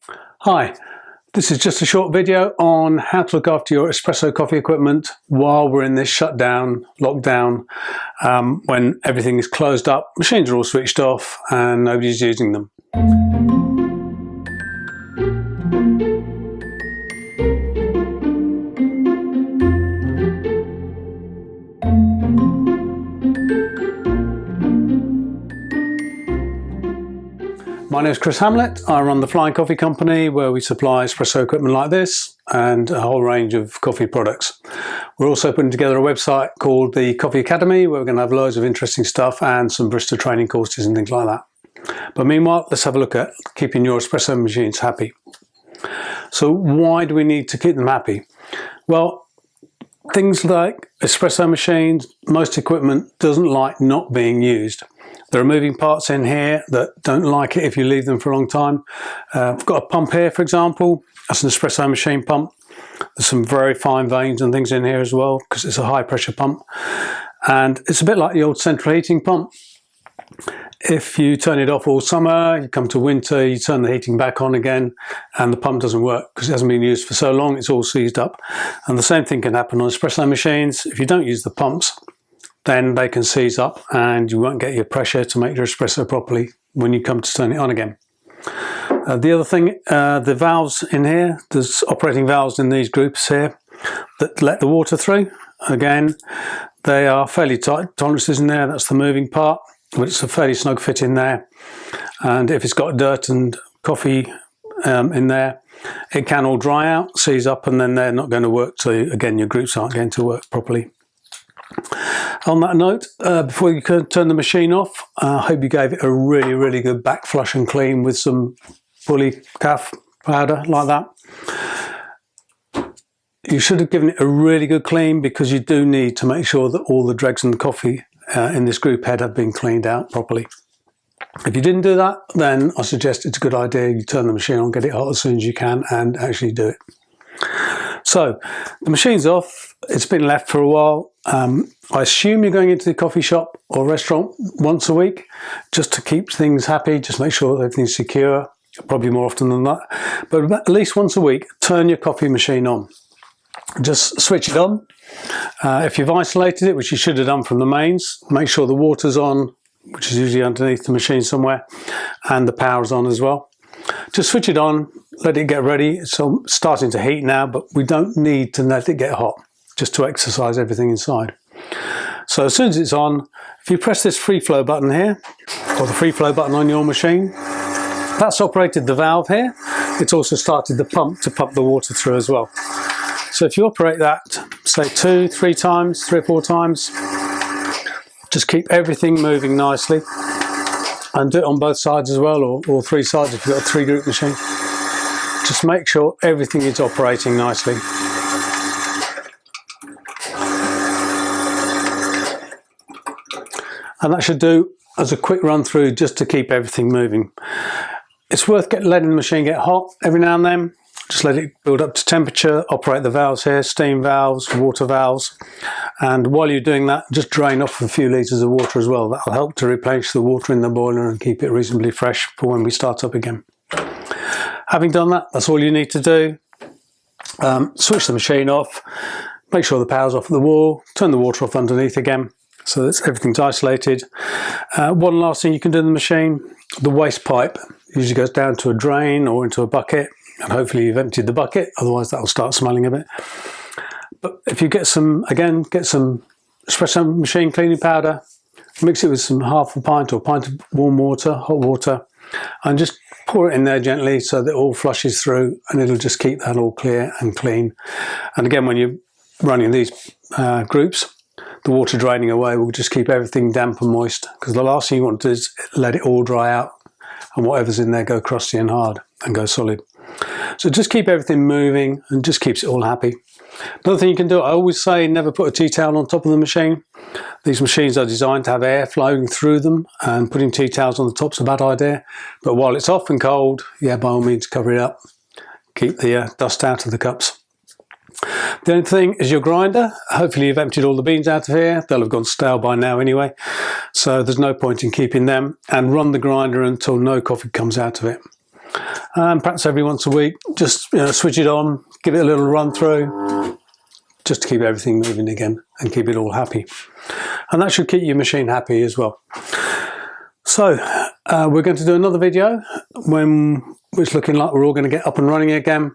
Hi, this is just a short video on how to look after your espresso coffee equipment while we're in this shutdown, lockdown, when everything is closed up, machines are all switched off and nobody's using them. My name is Chris Hamlet. I run the Flying Coffee Company where we supply espresso equipment like this and a whole range of coffee products. We're also putting together a website called the Coffee Academy where we're going to have loads of interesting stuff and some barista training courses and things like that. But meanwhile, let's have a look at keeping your espresso machines happy. So why do we need to keep them happy? Well, things like espresso machines, most equipment doesn't like not being used. There are moving parts in here that don't like it if you leave them for a long time. I've got a pump here, for example. That's an espresso machine pump. There's some very fine veins and things in here as well because it's a high pressure pump. And it's a bit like the old central heating pump. If you turn it off all summer, you come to winter, you turn the heating back on again and the pump doesn't work because it hasn't been used for so long, it's all seized up. And the same thing can happen on espresso machines. If you don't use the pumps, then they can seize up and you won't get your pressure to make your espresso properly when you come to turn it on again. The other thing, the valves in here, there's operating valves in these groups here that let the water through. Again, they are fairly tight tolerances in there, that's the moving part, but it's a fairly snug fit in there. And if it's got dirt and coffee in there, it can all dry out, seize up, and then they're not going to work, so again your groups aren't going to work properly. On that note, before you can turn the machine off, I hope you gave it a really good back flush and clean with some bully calf powder like that. You should have given it a really good clean because you do need to make sure that all the dregs and the coffee in this group head have been cleaned out properly. If you didn't do that, then I suggest it's a good idea you turn the machine on, get it hot as soon as you can and actually do it. So the machine's off, it's been left for a while. I assume you're going into the coffee shop or restaurant once a week just to keep things happy, just make sure everything's secure, probably more often than that. But at least once a week, turn your coffee machine on. Just switch it on. If you've isolated it, which you should have done from the mains, make sure the water's on, which is usually underneath the machine somewhere, and the power's on as well. Just switch it on, let it get ready. It's starting to heat now, but we don't need to let it get hot, just to exercise everything inside. So as soon as it's on, if you press this free flow button here, or the free flow button on your machine, that's operated the valve here. It's also started the pump to pump the water through as well. So if you operate that, say 2, 3 times, 3 or 4 times, just keep everything moving nicely. And do it on both sides as well, or all 3 sides if you've got a 3-group machine. Just make sure everything is operating nicely. And that should do as a quick run through just to keep everything moving. It's worth letting the machine get hot every now and then. Just let it build up to temperature, operate the valves here, steam valves, water valves. And while you're doing that, just drain off a few litres of water as well. That'll help to replenish the water in the boiler and keep it reasonably fresh for when we start up again. Having done that, that's all you need to do. Switch the machine off, make sure the power's off at the wall, turn the water off underneath again, so that everything's isolated. One last thing you can do in the machine, the waste pipe usually goes down to a drain or into a bucket. And hopefully you've emptied the bucket, otherwise that will start smelling a bit. But if you get some espresso machine cleaning powder, mix it with some half a pint or pint of warm water, hot water, and just pour it in there gently so that it all flushes through and it'll just keep that all clear and clean. And again, when you're running these groups, the water draining away will just keep everything damp and moist, because the last thing you want to do is let it all dry out and whatever's in there go crusty and hard and go solid. So just keep everything moving and just keeps it all happy. Another thing you can do, I always say never put a tea towel on top of the machine. These machines are designed to have air flowing through them, and putting tea towels on the top's a bad idea. But while it's off and cold, yeah, by all means cover it up. Keep the dust out of the cups. The only thing is your grinder. Hopefully you've emptied all the beans out of here. They'll have gone stale by now anyway, so there's no point in keeping them. And run the grinder until no coffee comes out of it. And perhaps every once a week, just switch it on, give it a little run through, just to keep everything moving again and keep it all happy. And that should keep your machine happy as well. So we're going to do another video when it's looking like we're all going to get up and running again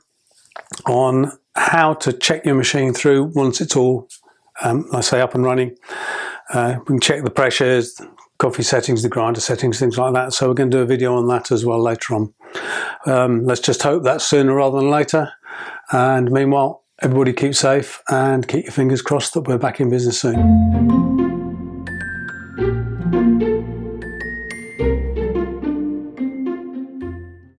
on how to check your machine through once it's all, I say, up and running. We can check the pressures, coffee settings, the grinder settings, things like that. So we're going to do a video on that as well later on. Let's just hope that's sooner rather than later. And meanwhile, everybody keep safe and keep your fingers crossed that we're back in business soon.